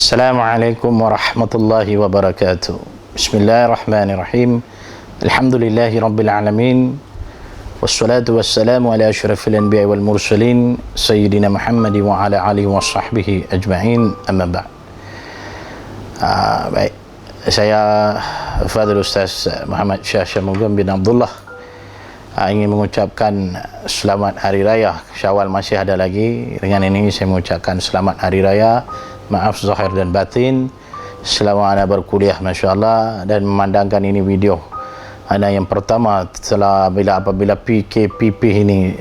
Assalamualaikum warahmatullahi wabarakatuh. Bismillahirrahmanirrahim. Alhamdulillahi rabbil alamin. Wassalatu wassalamu ala asyrafil anbiya'i wal mursalin Sayyidina Muhammad wa ala alihi wa sahbihi ajma'in, amma ba'd. Baik, saya Fadil Ustaz Muhammad Syah Syamugam bin Abdullah ingin mengucapkan selamat Hari Raya Syawal, masih ada lagi. Dengan ini saya mengucapkan selamat Hari Raya, maaf zahir dan batin, selama anda berkuliah, Masya Allah, dan memandangkan ini video anda yang pertama setelah apabila PKPP ini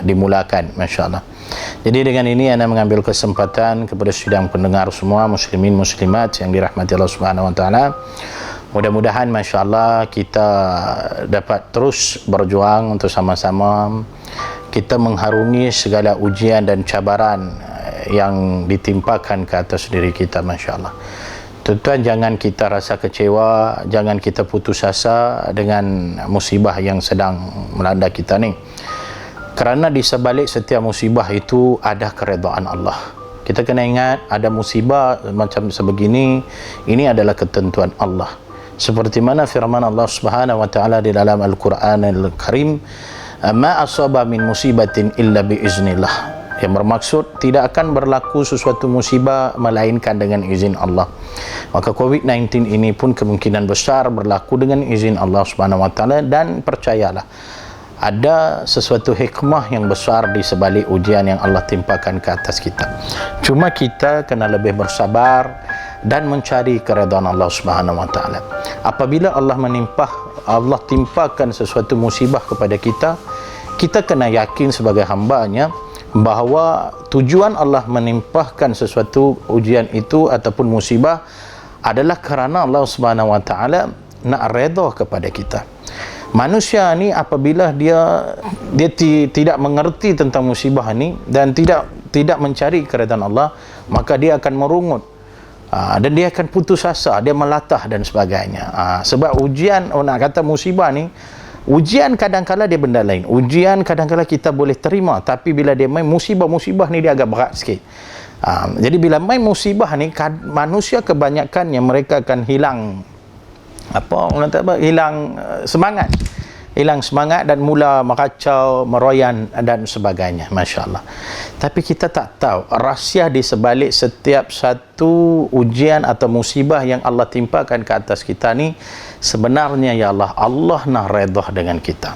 dimulakan, Masya Allah. Jadi dengan ini anda mengambil kesempatan kepada sidang pendengar semua muslimin muslimat yang dirahmati Allah Subhanahu Wa Taala. Mudah-mudahan Masya Allah kita dapat terus berjuang untuk sama-sama kita mengharungi segala ujian dan cabaran yang ditimpakan ke atas diri kita, Masya Allah. Tuan-tuan, jangan kita rasa kecewa, jangan kita putus asa dengan musibah yang sedang melanda kita ni, kerana di sebalik setiap musibah itu ada keredaan Allah. Kita kena ingat, ada musibah macam sebegini, ini adalah ketentuan Allah. Seperti mana firman Allah Subhanahu Wa Taala di dalam Al-Quran Al-Karim, ma asaba min musibatin illa biiznillah, yang bermaksud tidak akan berlaku sesuatu musibah melainkan dengan izin Allah. Maka COVID-19 ini pun kemungkinan besar berlaku dengan izin Allah Subhanahu Wa Taala, dan percayalah ada sesuatu hikmah yang besar di sebalik ujian yang Allah timpakan ke atas kita. Cuma kita kena lebih bersabar dan mencari keredaan Allah Subhanahu Wa Taala. Apabila Allah timpakan sesuatu musibah kepada kita, kita kena yakin sebagai hamba-Nya bahawa tujuan Allah menimpahkan sesuatu ujian itu ataupun musibah adalah kerana Allah Subhanahu Wa Taala nak redha kepada kita. Manusia ni apabila dia tidak mengerti tentang musibah ni dan tidak mencari keredaan Allah, maka dia akan merungut dan dia akan putus asa, dia melatah dan sebagainya. Sebab ujian, nak kata musibah ni, ujian kadang-kala dia benda lain. Ujian kadang-kala kita boleh terima, tapi bila dia main musibah ni dia agak berat sikit. Jadi bila main musibah ni, manusia kebanyakannya mereka akan hilang semangat dan mula meracau, meroyan dan sebagainya, Masya Allah. Tapi kita tak tahu rahsia di sebalik setiap satu ujian atau musibah yang Allah timpakan ke atas kita ni, sebenarnya ya Allah nak redha dengan kita.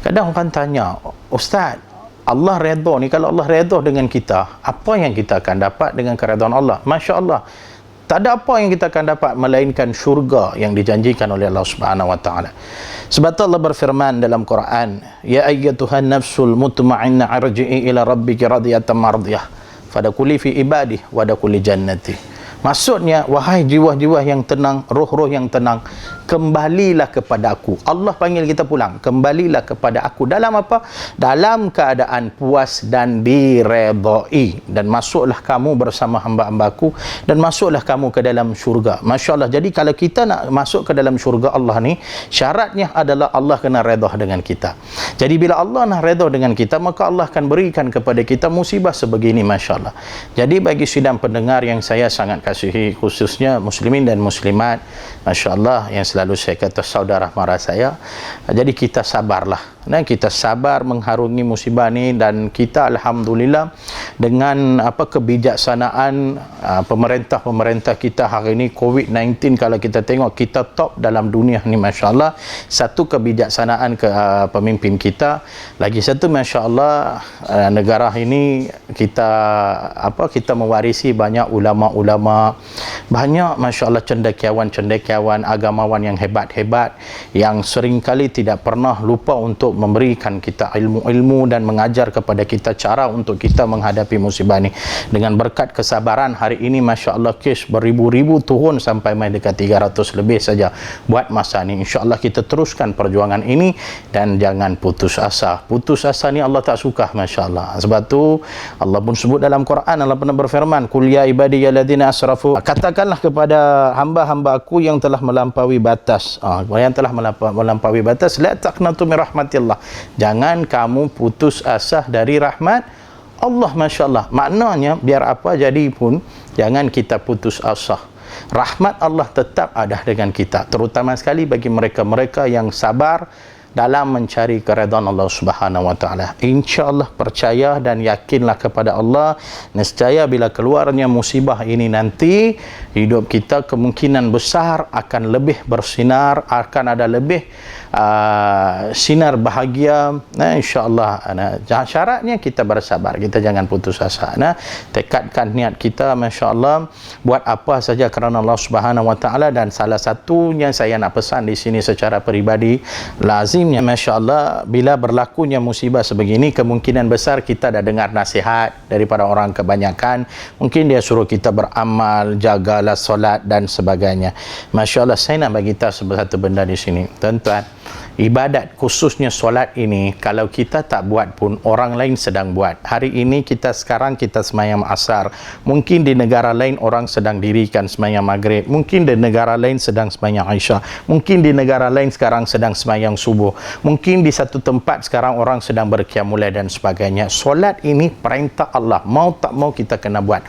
Kadang orang tanya, Ustaz, Allah redha ni, kalau Allah redha dengan kita, apa yang kita akan dapat dengan keredaan Allah? Masya Allah, tak ada apa yang kita akan dapat melainkan syurga yang dijanjikan oleh Allah Subhanahu Wa Taala. Sebab Allah berfirman dalam Quran, ya ayyatuhan nafsul mutmainnah arji'i ila rabbiki radiyatan mardiyah fadkhuli fi ibadi wadkhuli jannati. Maksudnya, wahai jiwa-jiwa yang tenang, roh-roh yang tenang, kembalilah kepada aku. Allah panggil kita pulang, kembalilah kepada aku. Dalam apa? Dalam keadaan puas dan diredai, dan masuklah kamu bersama hamba-hambaku, dan masuklah kamu ke dalam syurga. Masya Allah. Jadi kalau kita nak masuk ke dalam syurga Allah ni, syaratnya adalah Allah kena redha dengan kita. Jadi bila Allah nak redha dengan kita, maka Allah akan berikan kepada kita musibah sebegini, Masya Allah. Jadi bagi sidang pendengar yang saya sangat kasihi, khususnya muslimin dan muslimat, Masya Allah, yang selalu saya kata saudara mara saya, jadi kita sabarlah, dan kita sabar mengharungi musibah ni, dan kita Alhamdulillah dengan kebijaksanaan pemerintah kita hari ini, COVID-19 kalau kita tengok, kita top dalam dunia ni, Masya Allah. Satu kebijaksanaan pemimpin kita, lagi satu Masya Allah, negara ini kita mewarisi banyak ulama-ulama, banyak Masya Allah cendekiawan agamawan yang hebat-hebat, yang seringkali tidak pernah lupa untuk memberikan kita ilmu-ilmu dan mengajar kepada kita cara untuk kita menghadapi musibah ini. Dengan berkat kesabaran hari ini, Masya Allah, kes beribu-ribu turun sampai mai dekat 300 lebih saja buat masa ini. Insya Allah kita teruskan perjuangan ini dan jangan putus asa. Putus asa ni Allah tak suka, Masya Allah. Sebab tu Allah pun sebut dalam Quran, Allah pernah berfirman, Qul ya ibadiyalladzina asrafu, katakanlah kepada hamba-hamba aku yang telah melampaui batas, melampaui batas, la taqnatu min rahmatillah, jangan kamu putus asa dari rahmat Allah. Masya Allah. Maknanya biar apa jadi pun Jangan kita putus asa. Rahmat Allah tetap ada dengan kita, terutama sekali bagi mereka-mereka yang sabar dalam mencari keredaan Allah Subhanahu wa taala. Insya-Allah percaya dan yakinlah kepada Allah, nescaya bila keluarnya musibah ini nanti, hidup kita kemungkinan besar akan lebih bersinar, akan ada lebih sinar bahagia. Nah, insya-Allah. Syaratnya kita bersabar, kita jangan putus asa. Tekadkan niat kita, masya-Allah, buat apa saja kerana Allah Subhanahu wa taala. Dan salah satunya saya nak pesan di sini secara peribadi, lazimnya masya-Allah bila berlakunya musibah sebegini, kemungkinan besar kita dah dengar nasihat daripada orang kebanyakan. Mungkin dia suruh kita beramal, jagalah solat dan sebagainya. Masya-Allah, saya nak bagi tahu satu benda di sini, tuan-tuan. Ibadat khususnya solat ini, kalau kita tak buat pun orang lain sedang buat. Hari ini sekarang kita sembahyang asar, mungkin di negara lain orang sedang dirikan sembahyang maghrib, mungkin di negara lain sedang sembahyang isya, mungkin di negara lain sekarang sedang sembahyang subuh, mungkin di satu tempat sekarang orang sedang berqiyamul lail dan sebagainya. Solat ini perintah Allah, mau tak mau kita kena buat.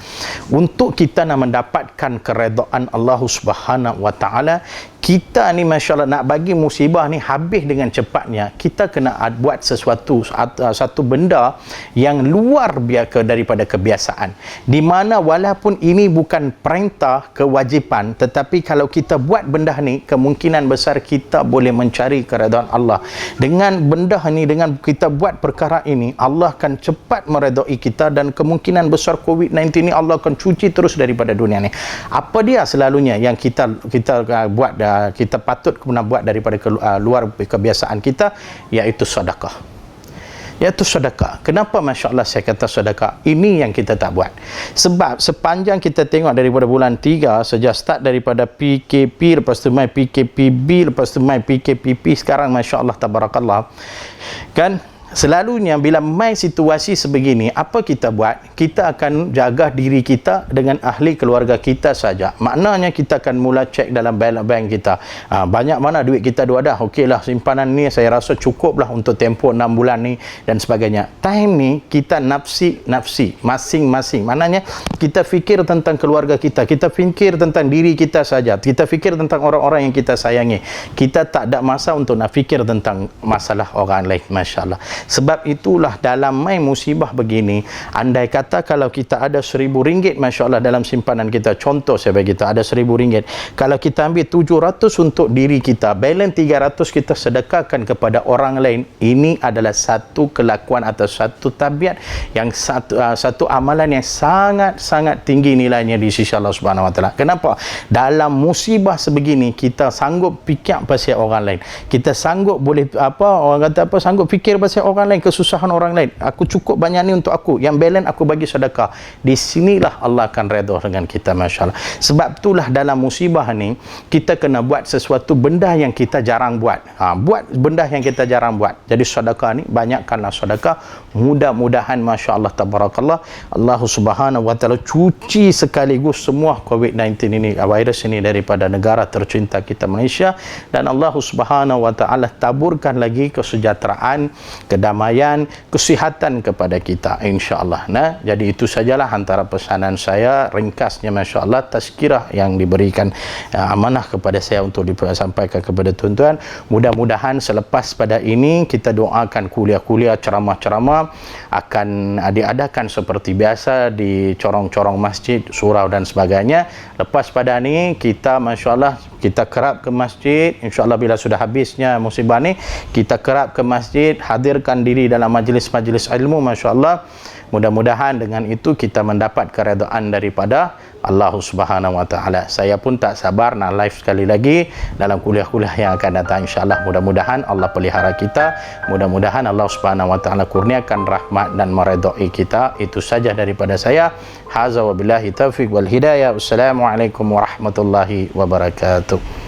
Untuk kita nak mendapatkan keredaan Allah Subhanahu wa taala, kita ni masya-Allah nak bagi musibah ni habis dengan cepatnya, kita kena buat satu benda yang luar biasa daripada kebiasaan, di mana walaupun ini bukan perintah, kewajipan, tetapi kalau kita buat benda ni, kemungkinan besar kita boleh mencari keredaan Allah. Dengan benda ni, dengan kita buat perkara ini, Allah akan cepat meredai kita, dan kemungkinan besar COVID-19 ni Allah akan cuci terus daripada dunia ni. Apa dia selalunya yang kita buat, kita patut kena buat daripada luar kebiasaan kita, iaitu sedekah. Iaitu sedekah. Kenapa masya-Allah saya kata sedekah? Ini yang kita tak buat. Sebab sepanjang kita tengok daripada bulan 3, sejak start daripada PKP, lepas tu mai PKPB, lepas tu mai PKPP, sekarang masya-Allah tabarakallah, kan, selalunya bila mai situasi sebegini, apa kita buat? Kita akan jaga diri kita dengan ahli keluarga kita saja. Maknanya kita akan mula cek dalam bank kita, banyak mana duit kita ada. Okeylah, simpanan ni saya rasa cukuplah untuk tempoh 6 bulan ni dan sebagainya. Time ni kita nafsi masing-masing. Maknanya kita fikir tentang keluarga kita, kita fikir tentang diri kita saja, kita fikir tentang orang-orang yang kita sayangi. Kita tak ada masa untuk nak fikir tentang masalah orang lain, masya-Allah. Sebab itulah dalam mai musibah begini, andai kata kalau kita ada RM1,000 masya-Allah dalam simpanan kita, contoh saya bagi tahu ada RM1,000, kalau kita ambil 700 untuk diri kita, balance 300 kita sedekahkan kepada orang lain, ini adalah satu kelakuan atau satu tabiat yang satu amalan yang sangat-sangat tinggi nilainya di sisi Allah Subhanahu wa taala. Kenapa? Dalam musibah sebegini kita sanggup fikir pasal orang lain. Kita sanggup boleh sanggup fikir pasal orang lain, kesusahan orang lain. Aku cukup banyak ni untuk aku, yang balance aku bagi sedekah. Di sinilah Allah akan redha dengan kita, masya-Allah. Sebab itulah dalam musibah ni kita kena buat sesuatu benda yang kita jarang buat. Buat benda yang kita jarang buat. Jadi sedekah ni, banyakkanlah sedekah. Mudah-mudahan masya-Allah tabarakallah, Allah Subhanahu wa taala cuci sekaligus semua COVID-19 ini, virus ini daripada negara tercinta kita Malaysia, dan Allah Subhanahu wa taala taburkan lagi kesejahteraan, kedamaian, kesihatan kepada kita, insya-Allah. Jadi itu sajalah antara pesanan saya ringkasnya, masya-Allah, tazkirah yang diberikan amanah kepada saya untuk disampaikan kepada tuan-tuan. Mudah-mudahan selepas pada ini kita doakan kuliah-kuliah, ceramah-ceramah akan diadakan seperti biasa di corong-corong masjid, surau dan sebagainya. Lepas pada ini kita masya-Allah kita kerap ke masjid, insya-Allah bila sudah habisnya musibah ni kita kerap ke masjid, hadirkan diri dalam majlis-majlis ilmu, masya-Allah. Mudah-mudahan dengan itu kita mendapat keredaan daripada Allah Subhanahu wa taala. Saya pun tak sabar nak live sekali lagi dalam kuliah-kuliah yang akan datang, insya-Allah. Mudah-mudahan Allah pelihara kita, mudah-mudahan Allah Subhanahu wa taala kurniakan rahmat dan meredai kita. Itu saja daripada saya. Haza wa billahi taufiq wal hidayah. Wassalamualaikum warahmatullahi wabarakatuh.